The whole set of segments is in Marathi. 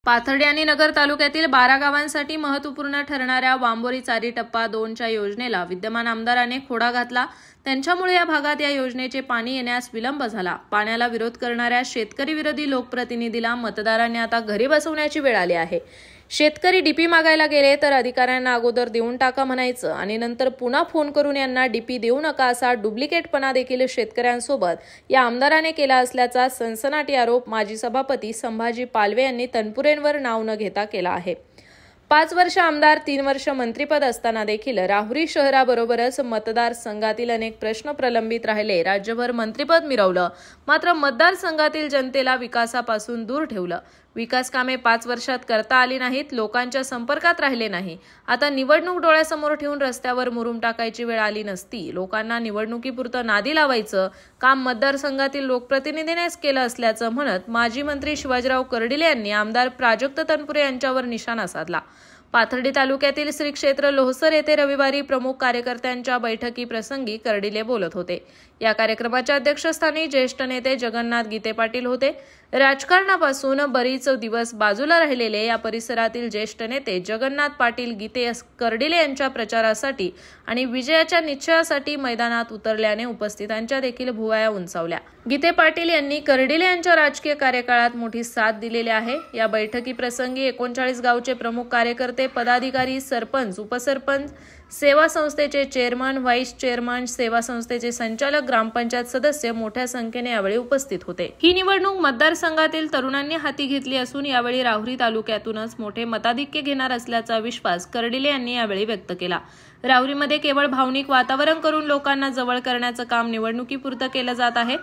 पाथर्डी आणि नगर तालुक्यातील 12 गावांसाठी महत्त्वपूर्ण ठरणाऱ्या वांबोरी चारी टप्पा 2च्या योजनेला विद्यमान आमदाराने खोडा घातला। त्यांच्यामुळे या भागात या योजनेचे पाणी येण्यास विलंब झाला। पाण्याला विरोध करणाऱ्या शेतकरी विरोधी लोकप्रतिनिधीला मतदारांनी आता घरी बसवण्याची वेळ आली आहे। शेतकरी डीपी मागायला गेले तर अधिकाऱ्यांना अगोदर देऊन टाका म्हणायचं आणि नंतर पुन्हा फोन करून यांना डीपी देऊ नका असा डुप्लिकेटपणा देखील शेतकऱ्यांसोबत या आमदाराने केला असल्याचा सनसनाटी आरोप माजी सभापती संभाजी पालवे यांनी तनपुरेंवर नाव न घेता केला आहे। 5 वर्ष आमदार 3 वर्ष मंत्रिपद असताना देखील राहुरी शहराबरोबरच मतदारसंघातील अनेक प्रश्न प्रलंबित राहिले। राज्यभर मंत्रिपद मिळवलं, मात्र मतदारसंघातील जनतेला विकासापासून दूर ठेवलं। विकास कामे 5 वर्षात करता आली नाहीत, लोकांच्या संपर्कात राहिले नाही। आता निवडणूक डोळ्यासमोर ठेवून रस्त्यावर मुरुम टाकायची वेळ आली नसती। लोकांना निवडणुकीपुरतं नादी लावायचं काम मतदारसंघातील लोकप्रतिनिधीनेच केलं असल्याचं म्हणत माजी मंत्री शिवाजीराव कर्डिले यांनी आमदार प्राजक्त तनपुरे यांच्यावर निशाणा साधला। पाथर्डी तालुक्यातील श्री क्षेत्र लोहसर येथे रविवारी प्रमुख कार्यकर्त्यांच्या बैठकीप्रसंगी कर्डिले बोलत होते। या कार्यक्रमाच्या अध्यक्षस्थानी ज्येष्ठ नेते जगन्नाथ गीते पाटील होते। राजकारणापासून बरीच दिवस बाजूला राहिलेले या परिसरातील ज्येष्ठ नेते जगन्नाथ पाटील गीते कर्डिले यांच्या प्रचारासाठी आणि विजयाच्या निश्चयासाठी मैदानात उतरल्याने उपस्थितांच्या देखील भुवया उंचावल्या। गीते पाटील यांनी कर्डिले यांच्या राजकीय कार्यकाळात मोठी साथ दिलेली आहे। या बैठकीप्रसंगी 39 गावचे प्रमुख कार्यकर्ते, पदाधिकारी, सरपंच, उपसरपंच, सेवा संस्थेचे चेअरमन, व्हाईस चेअरमन, सेवा संस्थेचे संचालक, ग्रामपंचायत सदस्य मोठ्या संख्येने यावेळी उपस्थित होते। ही निवडणूक मतदारसंघातील तरुणांनी हाती घेतली असून यावेळी राहुरी तालुक्यातूनच मोठे मताधिक्य घेणार असल्याचा विश्वास कर्डिले यांनी यावेळी व्यक्त केला। राहुरीमध्ये केवळ भावनिक वातावरण करून लोकांना जवळ करण्याचं काम निवडणुकीपुरतं केलं जात आहे।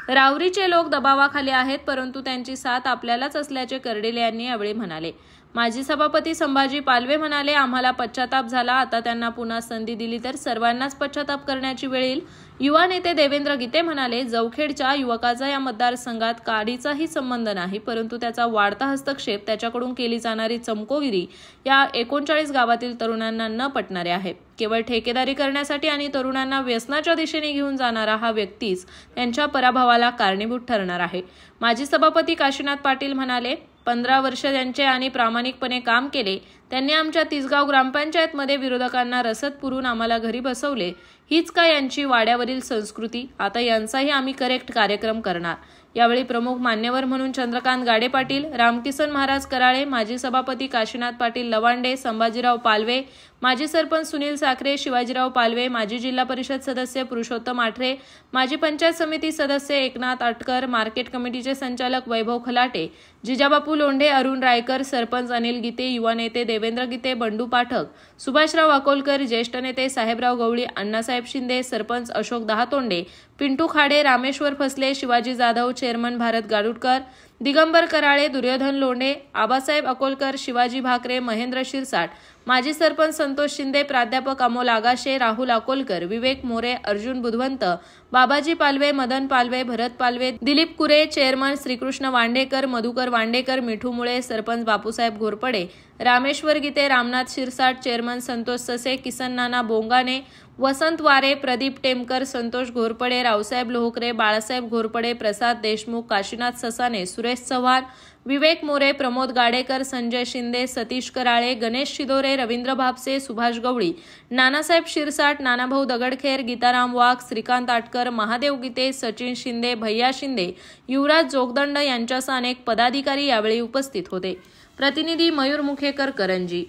राहुरीचे लोक दबावाखाली आहेत, परंतु त्यांची साथ आपल्यालाच असल्याचे कर्डिले यांनी यावेळी म्हणाले। माजी सभापती संभाजी पालवे म्हणाले, आम्हाला पश्चाताप झाला, आता त्यांना पुन्हा संधी दिली तर सर्वांनाच पश्चाताप करण्याची वेळ येईल। युवा नेते देवेंद्र गीते म्हणाले, जवखेडच्या युवकाचा या मतदारसंघात काडीचाही संबंध नाही, परंतु त्याचा वाढता हस्तक्षेप, त्याच्याकडून केली जाणारी चमकोगिरी या 39 गावातील तरुणांना न पटणारे आहे। केवळ ठेकेदारी करण्यासाठी आणि तरुणांना व्यसनाच्या दिशेने घेऊन जाणारा हा व्यक्तीच त्यांच्या पराभवाला कारणीभूत ठरणार आहे। माजी सभापती काशीनाथ पाटील म्हणाले, 15 वर्ष त्यांचे आणि प्रामाणिकपणे काम केले। त्यांनी आमच्या तिसगाव ग्रामपंचायतमध्ये विरोधकांना रसद पुरून आम्हाला घरी बसवले। हीच का यांची वाड्यावरील संस्कृती? आता यांचाही आम्ही करेक्ट कार्यक्रम करणार। यावेळी प्रमुख मान्यवर म्हणून चंद्रकांत गाडे पाटील, रामकिसन महाराज कराळे, माजी सभापती काशीनाथ पाटील लवांडे, संभाजीराव पालवे, माजी सरपंच सुनील साखरे, शिवाजीराव पालवे, माजी जिल्हा परिषद सदस्य पुरुषोत्तम आठरे, माजी पंचायत समिती सदस्य एकनाथ आटकर, मार्केट कमिटीचे संचालक वैभव खलाटे, जिजाबापू लोंढे, अरुण रायकर, सरपंच अनिल गीते, युवा नेते देवेंद्र गीते, बंडू पाठक, सुभाषराव अकोलकर, ज्येष्ठ नेते साहेबराव गवळी, अण्णासाहेब शिंदे, सरपंच अशोक दहातोंडे, पिंटू खाडे, रामेश्वर फसले, शिवाजी जाधव, चेअरमन भारत गाडुटकर, दिगंबर कराळे, दुर्योधन लोंढे, आबासाहेब अकोलकर, शिवाजी भाकरे, महेंद्र शिरसाट, माजी सरपंच संतोष शिंदे, प्राध्यापक अमोल आगाशे, राहुल अकोलकर, विवेक मोरे, अर्जुन बुधवंत, बाबाजी पालवे, मदन पालवे, भरत पालवे, दिलीप कुरे, चेअरमन श्रीकृष्ण वांडेकर, मधुकर वांडेकर, मिठू मुळे, सरपंच बापूसाहेब घोरपडे, रामेश्वर गीते, रामनाथ शिरसाट, चेअरमन संतोष ससे, किसन नाना बोंगाने, वसंत वारे, प्रदीप टेमकर, संतोष घोरपडे, रावसाहेब लोहकरे, बाळासाहेब घोरपडे, प्रसाद देशमुख, काशीनाथ ससाने, सुरेश चव्हाण, विवेक मोरे, प्रमोद गाडेकर, संजय शिंदे, सतीश कराळे, गणेश शिदोरे, रवींद्र भापसे, सुभाष गवळी, नानासाहेब शिरसाट, नानाभाऊ दगडखेर, गीताराम वाघ, श्रीकांत आटकर, महादेव गीते, सचिन शिंदे, भैया शिंदे, युवराज जोगदंड यांच्यासह अनेक पदाधिकारी यावेळी उपस्थित होते। प्रतिनिधी मयूर मुखेकर, करंजी।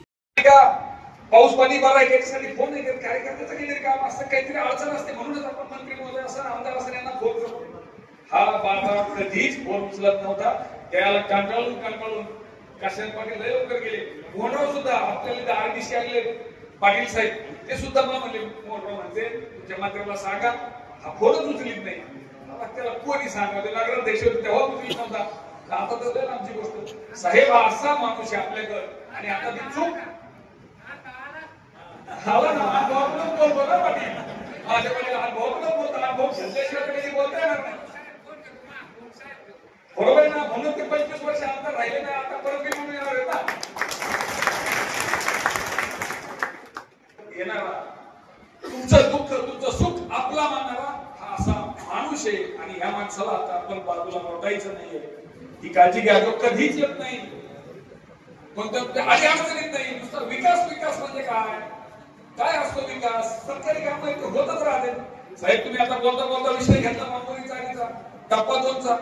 पाऊस पाणी बरा याच्यासाठी फोन नाही करत, कार्यकर्त्याचं काहीतरी काम असतं, काहीतरी अडचण असते, म्हणूनच आपण मंत्री महोदय असं आमदार असं यांना फोन करतो। हा बाबा कधीच फोन उचलत नव्हता, त्याला कंटाळून काशीनाथ पाटील लय लवकर गेले। फोनवर सुद्धा आपल्याला आरडीसी आले पाटील साहेब, ते सुद्धा मला म्हणले, मोठं म्हणते तुमच्या मंत्र्याला सांगा हा फोनच उचलीत नाही। त्याला कोणी सांगा, ते नगराध्यक्ष होते तेव्हा उचलीत नव्हता, आता तर आमची गोष्ट साहेब असा माणूस आहे आपल्याकडे, आणि आता ती चूक हवा ना अनुभव बोलतो ना पाटील, माझ्याकडे अनुभव बोलतो, अनुभव संदेशाकडे बोलता येणार नाही, बरोबर ना? म्हणून ते 25 वर्ष आमदार राहिले नाही, आता परत मी म्हणून येणार आहे ना येणारा, तुमचं दुःख तुमचं सुख आपला मानणारा हा असा माणूस आहे, आणि ह्या माणसाला आता आपण बाजूला मोडायचं नाहीये, ही काळजी घ्या, तो कधीच येत नाही। कोणत्या आधी अडचणीत नाही. नुसता विकास विकास म्हणजे काय असतो विकास? सरकारी काम आहे ते होतच राहते. साहेब तुम्ही आता बोलता बोलता विषय घेतला वांबोरी चाळीचा टप्पा 2चा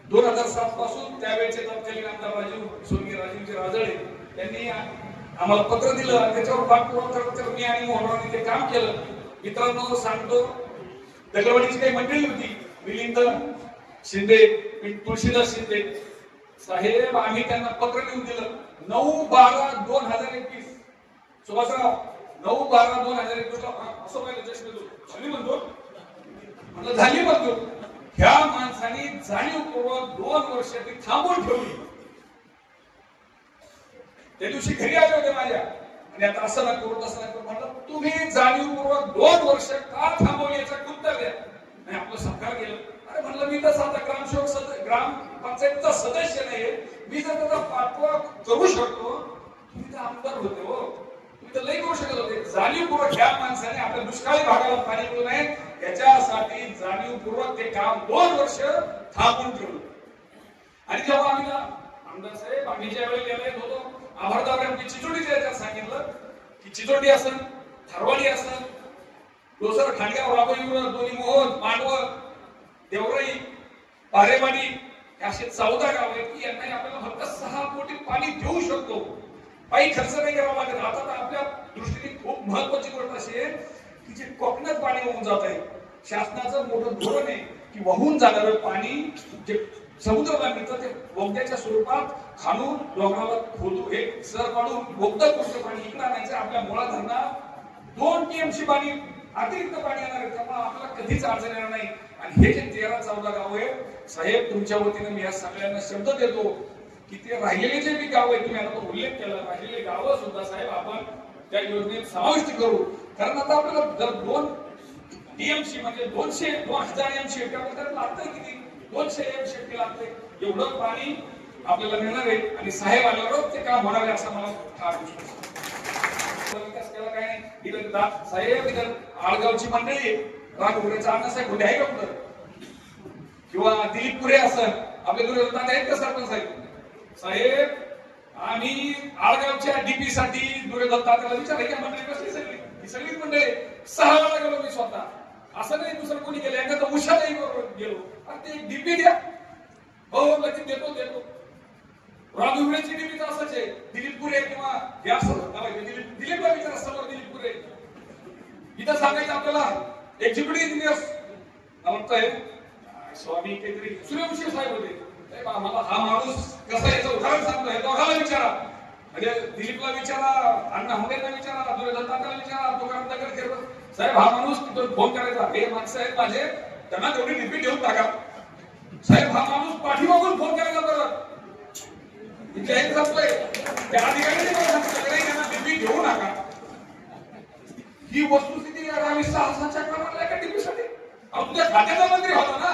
2007 पासून त्यावेळेचे तत्कालीन आमदार राजीवजी राजळे यांनी आम्हाला पत्र दिलं आणि त्याच्यावर पाठपुरावा करत मी आणि मोहनरावांनी ते काम केलं. मित्रांनो सांगतो, दगडवाडीची काही मंडळी होती, मिलिंद शिंदे, तुळशीदास शिंदे साहेब, आम्ही त्यांना पत्र लिहून दिलं 9/12/2021. सुभाषराव 9/12/2021 असं व्हायला जस्ट झाली म्हणतो झाली म्हणतो. ह्या माणसाने जाणीवपूर्वक 2 वर्ष ती थांबवून ठेवली. त्या दिवशी घरी आले होते माझ्या आणि आता असं ना करू तसं ना करू म्हटलं, तुम्ही जाणीवपूर्वक 2 वर्ष का थांबवली याचं उत्तर द्या. आणि आपलं सरकार गेलं. अरे म्हणलं मी तसं आता ग्रामपंचायतचा सदस्य नाही, मी जर त्याचा पाठपुरावा करू शकतो, तुम्ही तर आमदार होते हो, तुम्ही तर लई करू शकत होते. जाणीवपूर्वक ह्या माणसाने आपल्या दुष्काळी भागाला पाणी मिळू नये याच्यासाठी जाणीवपूर्वक ते काम 2 वर्ष थांबून ठेवलं. आणि जेव्हा आम्ही आमदार साहेब आम्ही ज्या वेळी गेला येत होतो, आभारदार आमची चिचोडीच्या याच्यात सांगितलं की चिचोडी असेल, थारवाडी असेल, डोसर, खांडगाव, राबोली, दोन्ही मोहोळ, मांडवळ, देवराई, पारेवाडी असे 14 गाव आहेत की यांना आपल्याला फक्त 6 कोटी पाणी देऊ शकतो. काही खर्च नाही करावा लागत. आता तर आपल्या दृष्टीने खूप महत्वाची गोष्ट अशी आहे की जे कोकणात पाणी वाहून जात आहे, शासनाचं मोठं धोरण आहे की वाहून जाणारं पाणी जे समुद्राला मिळतं ते बोगद्याच्या स्वरूपात खाणून डोंगराला खोदू हे सर काढून बोगदा करून पाणी इकडे आणायचं. आपल्या मुळा धरणात 2 TMC पाणी अतिरिक्त पाणी येणार आहे, त्यामुळे आपल्याला कधीच अडचण येणार नाही. आणि हे जे 13-14 गाव आहेत साहेब, तुमच्या वतीने मी या सगळ्यांना शब्द देतो की ते राहिलेले जे बी गाव आहेत, तुम्ही आता तो उल्लेख केला, राहिलेले गावं सुद्धा साहेब आपण त्या योजनेत समाविष्ट करू. कारण आता आपल्याला जर 2 TMC म्हणजे 2000 MCF त्याबद्दल लागतंय किती? 200 MCF लागते. एवढं पाणी आपल्याला मिळणार आहे आणि साहेब आल्यावर ते काम होणार आहे असं मला फार विश्वास आहे. विकास केला काय नाही इथं साहेब, इथं आळगावची मंडळी राघवरेचा अण्णासाहेब होते आहे का कुठं, किंवा दिलीप पुरे असं आपले दुर्योधन आहेत का सरपंच साहेब? आम्ही आळगावच्या DP साठी दुर्योधन तात्याला विचारलं की मंडळी कसली सगळी ही सगळीच मंडळी 6 वेळा गेलो मी स्वतः. असं नाही दुसरं कोणी गेलं, एखादा उशालाही गेलो. ते DP द्या, हो लगेच देतो. राघवरेची DP तर असंच आहे, दिलीप पुरे किंवा दिलीपला विचार समोर दिलीप पुरे. इथं सांगायचं आपल्याला एक्झिक्युटिव्ह इंजिनियर्स म्हणतोय स्वामी काहीतरी सूर्यवंशी साहेब होते. मला हा माणूस कसा याचं उदाहरण सांगतोय, दोघांना विचारा. म्हणजे दिलीपला विचारा, अण्णा होंगेला विचारा, दुर्योधन तात्याला विचारा, तुकाराम दगडकर साहेब हा माणूस तिथून फोन करायचा, हे माणसं आहेत माझे, त्यांना तेवढी DP देऊन टाका. साहेब हा माणूस पाठीमागून फोन करायला परत जाहीर सांगतोय त्या अधिकाऱ्यांनी मला सांगतोय त्यांना DP देऊ नका. ही वस्तुस्थिती आम्ही 6 चक्र मारल्या का DP साठी? तुझ्या खात्याचा मंत्री होता ना.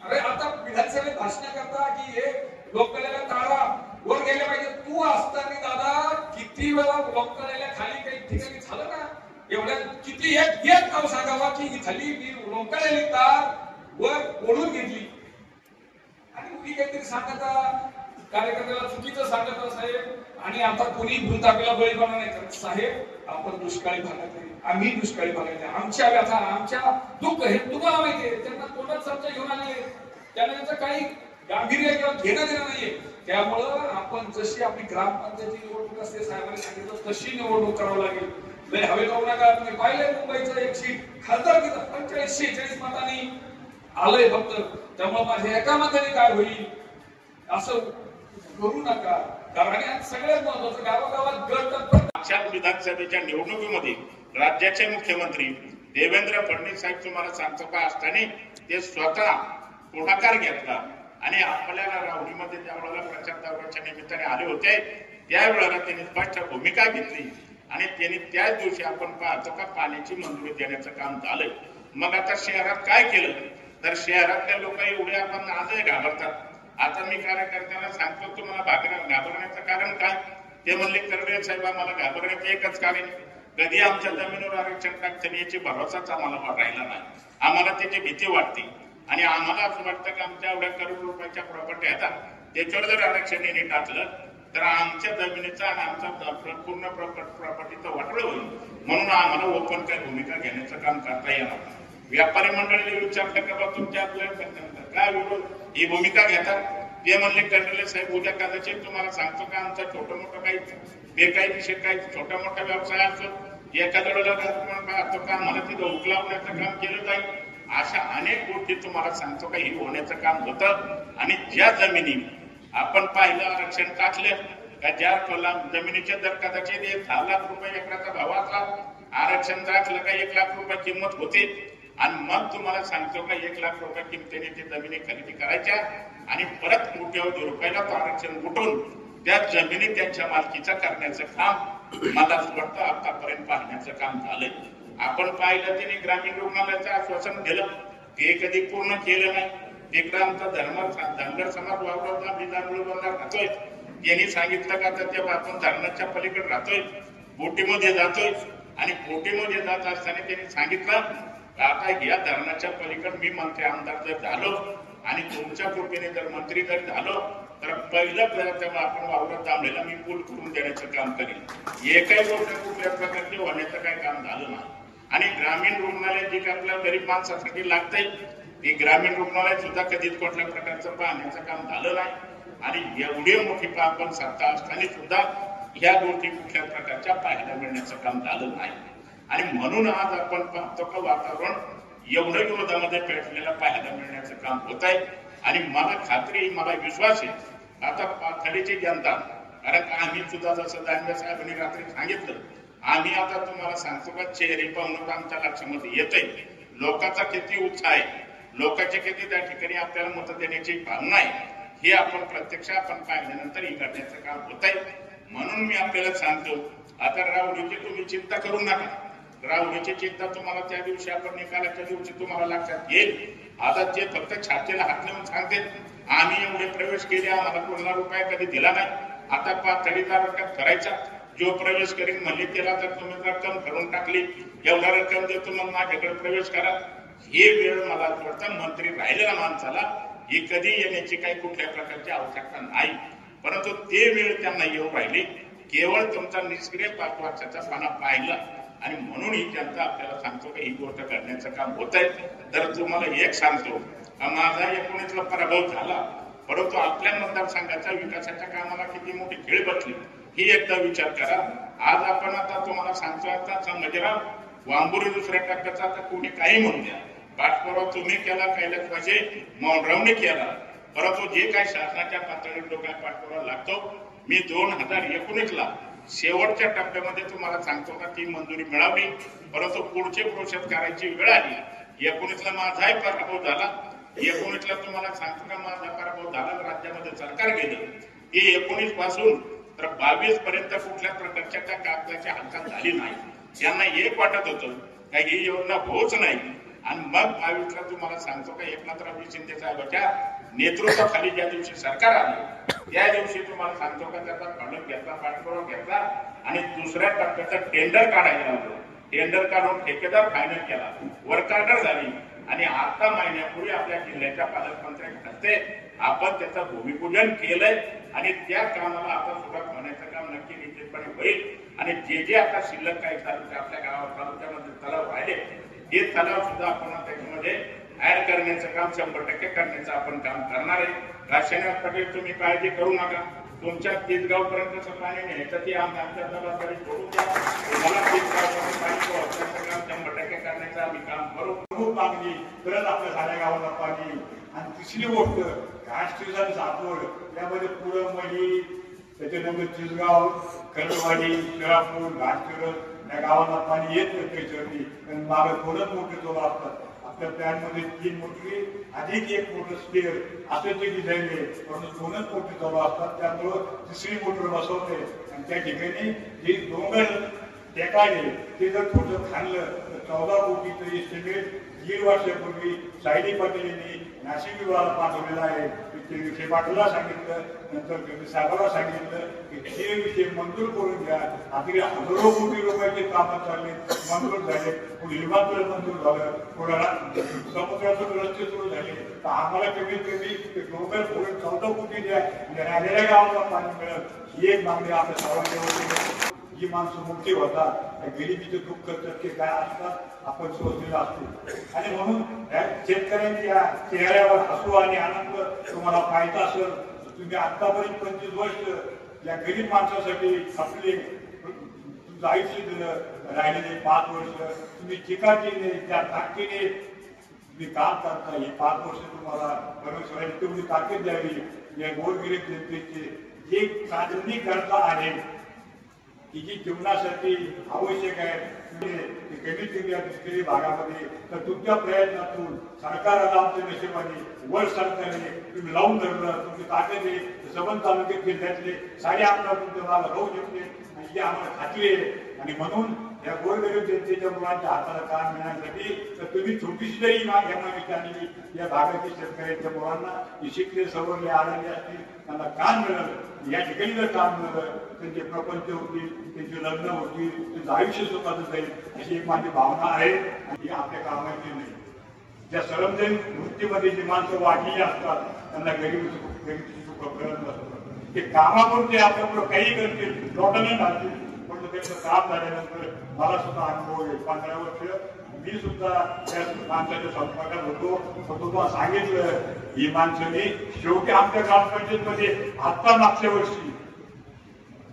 अरे आता विधानसभेत भाषण करता की हे लोककलेला तारा वर गेले पाहिजे. तू असताना दादा किती वेळा लोककलेला खाली काही ठिकाणी झालं ना, एवढ्या किती एक नाव सांगावा की इथली मी लोककलेली तार वर ओढून घेतली आणि कुणी काहीतरी सांगता कार्यकर्त्याला चुकीचं सांगत साहेब. आणि आता कोणी भूलतापेला बळी पडणार नाही. कारण साहेब आपण दुष्काळी भागातले, आम्ही दुष्काळी भागातले, आमच्या व्यथा आमच्या दुःख हे तुम्हाला माहितीये. त्यांना तोंडात चर्चा घेऊन आलेले, त्यांना त्याचं काही गांभीर्य किंवा घेणं देणं नाहीये. त्यामुळं आपण जशी आपली ग्रामपंचायती निवडणूक असते साहेबांनी सांगितलं तशी निवडणूक करावं लागेल. लय हवे लावू नका. तुम्ही पाहिलंय मुंबईचं एक सीट खासदार 45-46 मतांनी आलंय फक्त. त्यामुळे माझ्या एका मताने काय होईल असं करू नका. कारण सगळ्यात महत्वाचं गावागावात गट. मागच्या विधानसभेच्या निवडणुकीमध्ये राज्याचे मुख्यमंत्री देवेंद्र फडणवीस साहेब तुम्हाला सांगतो का असताना ते स्वतः पुढाकार घेतला आणि आपल्याला राहुरीमध्ये त्यावेळेला प्रचार दौऱ्याच्या निमित्ताने आले होते. त्यावेळेला त्यांनी स्पष्ट भूमिका घेतली आणि त्यांनी त्याच दिवशी आपण पाहतो का पाण्याची मंजुरी देण्याचं काम झालंय. मग आता शहरात काय केलं तर शहरातल्या लोक एवढे आपण आजही घाबरतात. आता मी कार्यकर्त्यांना सांगतो तुम्हाला घाबरण्याचं कारण काय? ते म्हणले कर्वे साहेब आम्हाला घाबरण्याचं एकच कारण, कधी आमच्या जमिनीवर आरक्षण टाकतं याची भरोसाच आम्हाला राहिला नाही. आम्हाला त्याची भीती वाटते आणि आम्हाला असं वाटतं की आमच्या एवढ्या करोड रुपयाच्या प्रॉपर्टी आहेत त्याच्यावर जर आरक्षण यांनी टाकलं तर आमच्या जमिनीचा आणि आमचा पूर्ण प्रॉपर्टीचं वाटोळं होईल. म्हणून आम्हाला ओपन काय भूमिका घेण्याचं काम करता येणार. व्यापारी मंडळीने विचारलं का बा तुमच्या काय विरोध ही भूमिका घेतात. ते म्हणले कर्नले साहेब उद्या कदाचित तुम्हाला सांगतो का आमचा छोटं मोठं काही बेकायदेशीर काही छोटा मोठा व्यवसाय असतो एखाद्या पाहतो का आम्हाला तिथं उकलावण्याचं काम केलं जाईल. अशा अनेक गोष्टी तुम्हाला सांगतो का ही होण्याचं काम होतं. आणि ज्या जमिनी आपण पाहिलं आरक्षण टाकलं का ज्या जमिनीचे दर कदाचित 10 लाख रुपये एकराचा भाव असला आरक्षण टाकलं का 1 लाख रुपये किंमत होते. आणि मग तुम्हाला सांगतो का 1 लाख रुपये किमतीने ते जमिनी खरेदी करायच्या आणि परत कोट्यवधी रुपयाला तो आरक्षण उठून त्या जमिनी त्यांच्या मालकीचा करण्याचं काम मला वाटतं आतापर्यंत पाहण्याचं काम झालंय. आपण पाहिलं त्यांनी ग्रामीण रुग्णालयाचं आश्वासन दिलं ते कधी पूर्ण केलं नाही. तिकडं आमचा धनगर समाज वावरता बंधार राहतोय. त्यांनी सांगितलं का तर ते आपण धरणाच्या पलीकडे राहतोय बोटीमध्ये जातोय आणि बोटीमध्ये जात असताना त्यांनी सांगितलं आता या धरणाच्या पलीकडे मी मंत्री आमदार जर झालो आणि तुमच्या कृपेने जर मंत्री जर झालो तर पहिलं तेव्हा आपण वावरात थांबलेला मी पूल करून देण्याचं काम करेन. एकही गोष्ट कुठल्या प्रकारचे होण्याचं काही काम झालं नाही. आणि ग्रामीण रुग्णालय जे काही आपल्या गरीब माणसासाठी लागतंय ते ग्रामीण रुग्णालय सुद्धा कधीच कुठल्या प्रकारचं पाहण्याचं काम झालं नाही. आणि एवढी मोठी आपण सत्ता असताना सुद्धा ह्या गोष्टी कुठल्या प्रकारच्या पाहायला मिळण्याचं काम झालं नाही. आणि म्हणून आज आपण पाहतो का वातावरण एवढं विरोधामध्ये पेटलेलं पाहायला मिळण्याचं काम होत आहे. आणि मला खात्री मला विश्वास आहे आता पाथर्डीची जनता कारण आम्ही सुद्धा जसं दानवे साहेबांनी रात्री सांगितलं आम्ही आता तुम्हाला सांगतो का चेहरे पाहून आमच्या लक्षामध्ये येतंय लोकांचा किती उत्साह आहे लोकांचे किती त्या ठिकाणी आपल्याला मत देण्याची भावना आहे हे आपण प्रत्यक्ष आपण पाहिल्यानंतर हे करण्याचं काम होत आहे. म्हणून मी आपल्याला सांगतो आता राहुरीची तुम्ही चिंता करू नका. राहुरीची चिंता तुम्हाला त्या दिवशी आपण निकालाच्या दिवशी तुम्हाला लक्षात येईल. आता ते फक्त छातीला हात लावून सांगते आम्ही एवढे प्रवेश केले आम्हाला कोणाला रुपये कधी दिला नाही. आता पाथर्डीचा रक्कम करायचा जो प्रवेश करीन म्हणले त्याला तर तुम्ही रक्कम भरून टाकली एवढा रक्कम देतो मग माझ्याकडे प्रवेश करा. हे वेळ मला वाटतं मंत्री राहिलेल्या माणसाला ही कधी येण्याची काही कुठल्या प्रकारची आवश्यकता नाही. परंतु ते वेळ त्यांना येऊ राहिली केवळ तुमचा निष्क्रिय 5 वर्षाचा पाना पाहिला आणि म्हणून ही जनता आपल्याला सांगतो की ही गोष्ट करण्याचं काम होत आहे. तर तुम्हाला एक सांगतो माझा 19ला पराभव झाला परंतु आपल्या मतदारसंघाच्या विकासाच्या कामाला किती मोठी खेळ बसली ही एकदा विचार करा. आज आपण आता तुम्हाला सांगतो आता संभाजीराव वांबुरी दुसऱ्या टप्प्याचा तर कोणी काही म्हणू द्या पाठपुरावा तुम्ही केला कैलास पाहिजे मौनरावने केला परंतु जे काही शासनाच्या पातळीवर जो काही पाठपुरावा लागतो मी 2019ला शेवटच्या टप्प्यामध्ये तुम्हाला सांगतो का ती मंजुरी मिळाली परंतु पुढचे प्रोसेस करायची वेळ आली. 19ला माझाही पराभव झाला 19ला तुम्हाला सांगतो का माझा पराभव झाला राज्यामध्ये सरकार गेलं ही 19 पासून तर 22 पर्यंत कुठल्या प्रकारच्या त्या कागदाची हालचाल झाली नाही. त्यांना एक वाटत होतं का ही योजना होच नाही. आणि मग 22ला तुम्हाला सांगतो का एकनाथराव शिंदे साहेबांच्या नेतृत्वाखाली ज्या दिवशी सरकार आलं त्या दिवशी तुम्हाला सांगतो का त्याचा फलक घेतला पाठपुरावा घेतला आणि दुसऱ्या टप्प्याचं टेंडर काढायला लावलं. टेंडर काढून ठेकेदार फायनल केला वर्क ऑर्डर झाली आणि आता महिन्यापूर्वी आपल्या जिल्ह्याच्या पालकमंत्र्यांच्या हस्ते आपण त्याचं भूमिपूजन केलंय आणि त्या कामाला आता सुरुवात होण्याचं काम नक्की निश्चितपणे होईल. आणि जे आता शिल्लक काही आपल्या गावात तालुक्यामध्ये तलाव राहिले हे तलाव सुद्धा आपण त्याच्यामध्ये ऍड करण्याचं काम 100% करण्याचं आपण काम करणार आहे. रासायनिक पटेल तुम्ही काळजी करू नका तुमच्या तीसगाव पर्यंत पाणी न्यायचं ती आमच्या जबाबदारी सोडून द्या. तुम्हाला तीसगाव पाणी पोहोचण्याचं काम 100% करण्याचं आम्ही काम करू. खूप मागणी परत आपल्या साऱ्या गावाला पाणी. आणि तिसरी गोष्ट घाटस्टेशन सातवड यामध्ये पुरं मळी त्याच्यानंतर चिसगाव कर्णवाडी शिरापूर घाटस्टेशन या गावाला पाणी येत नाही त्याच्यावरती कारण मागे थोडं मोठे जोर असतात. आपल्या प्लॅनमध्ये 3 मोटरी अधिक 1 मोटर स्पेअर असे जे डिझाईन आहे परंतु 2च मोठे जोर असतात त्यामुळं तिसरी मोटर बसवते. आणि त्या ठिकाणी जे डोंगर टेकाळे ते जर थोडं खाल्लं तर 14 कोटीचं एस्टिमेट 1.5 वर्षापूर्वी सायली पटेल यांनी नाशिक विभागाला पाठवलेला आहे. ते विषय पाटला सांगितलं, नंतर साहेबाला सांगितलं की हे विषय मंजूर करून घ्या. आता हजारो कोटी रुपयाचे कामं चालले, मंजूर झाले, पुढे हिमाचल मंजूर झालं, कोणाला समुद्रातून रस्ते सुरू झाले. तर आम्हाला कमीत कमी ग्लोबल पुढे 14 कोटी द्या, राहिलेल्या गावाला पाणी मिळेल ही एक मागणी आपल्या सर्वांनी होती. जी माणसं मोठी होतात, गरिबीचे दुःख टक्के काय असतात आपण सोचलेला असतो. आणि म्हणून शेतकऱ्यांच्या चेहऱ्यावर हसू आणि आनंद तुम्हाला पाहायचा असेल तर तुम्ही आतापर्यंत 25 वर्ष या गरीब माणसासाठी आपले तुमचं आयुष्य दिलं. राहिलेले 5 वर्ष तुम्ही चिकाटीने त्या ताकदीने तुम्ही काम करता. हे 5 वर्ष तुम्हाला परमेश्वराने तेवढी ताकद द्यावी. या गोरगरीब जनतेचे जे साधनी करता आहे की जी जीवनासाठी आवश्यक आहे कमीत कमी या दुष्काळी भागामध्ये, तर तुमच्या प्रयत्नातून सरकाराला आमच्या नशिबाने वर सरकारने तुम्ही लावून धरलं. तुमची ताकद आहे सबंध तालुक्यात जिल्ह्यातले सारे आमदार तुमच्या मागे राहू शकते आणि ही आम्हाला खात्री आहे. आणि म्हणून या गोरगरीब जनतेच्या मुलांच्या हाताला काम मिळण्यासाठी तर तुम्ही छोटीशी जरी मागणी आणली या भागातील शेतकऱ्यांच्या मुलांना ही शिकले सवरले आलेले असतील त्यांना काम मिळालं. या ठिकाणी जर काम मिळालं त्यांचे प्रपंच होतील, त्यांचे लग्न होतील, त्यांचं आयुष्य सुखाचं जाईल अशी एक माझी भावना आहे. आणि आपल्या कामाची नाही. ज्या सरंजामी वृत्तीमध्ये जी माणसं वाढलेली असतात त्यांना गरिबीची सुख कळत नसतं. ते कामापुरते आपल्यापुढं काही करतील, लोकांना घालतील, पण त्याचं काम झाल्यानंतर मला सुद्धा अनुभव आहे. 15 वर्ष मी सुद्धा त्या माणसाच्या संपर्कात होतो. पण तुम्हाला सांगितलं ही माणसाने शेवटी आमच्या ग्रामपंचायतमध्ये आत्ता मागच्या वर्षी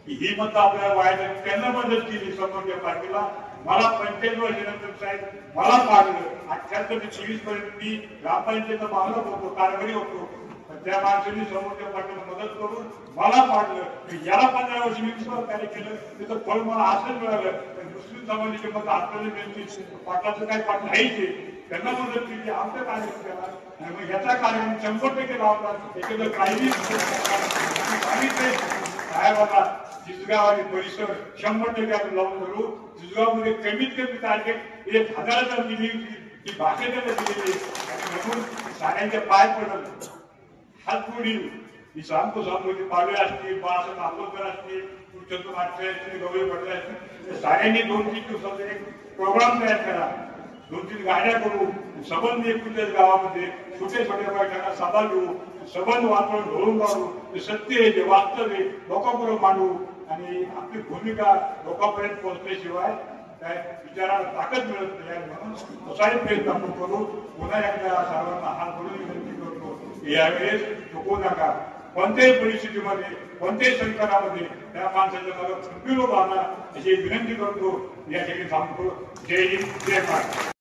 ही मतं आपल्याला वाढल्या त्यांना मदत केली. समोरच्या पार्टीला मला 45 वर्षानंतर साहेब मला पाडलं. 78 ते 23 पर्यंत मी ग्रामपंचायतचा मालक होतो, कारभारी होतो. त्या माणसाने समोरच्या पार्टीला मदत करून मला पाडलं. याला 15 वर्ष मी कार्य केलं त्याचं फळ मला असंच मिळालं. मुस्लिम समाजाचे मत आपल्याला मिळतील, पाटलाचं काही पाठ नाहीच. त्यांना मदत केली आमच्या कार्यक्रमाला आणि मग याचा कार्यक्रम 100% लावतात. याच्याकडे काही साहेबाला जिसगाव आणि परिसर 100% आपण लावून धरू. जिसगावमध्ये कमीत कमी टार्गेट 1000 दिली ही भाषा त्यांना दिलेली. म्हणून साऱ्यांच्या पाय पडत हात पुढील ही सांगतो पाडवे असतील, बाळासाहेब आंबेडकर असतील, चंद्र माटरे असतील, गवळी पटले असतील, साऱ्यांनी 2-3 दिवसाचा एक प्रोग्राम तयार करा. 2-3 गाड्या करू, सबंध एकूणच गावामध्ये छोटे छोट्या बैठका सभा घेऊ, सबंध वातावरण ढोळून काढू. ते सत्य आहे, जे वास्तव आहे लोकांपुढे मांडू आणि आपली भूमिका लोकांपर्यंत पोहोचल्याशिवाय काय विचाराला ताकद मिळत नाही. म्हणून तसाही प्रयत्न आपण करू. पुन्हा एकदा सर्वांना हात जोडून विनंती करतो यावेळेस चुकू नका. कोणत्याही परिस्थितीमध्ये कोणत्याही संकटामध्ये त्या माणसाच्या मला खंबीर उभा राहा अशी विनंती करतो. या ठिकाणी सांगतो. जय हिंद, जय महाराष्ट्र.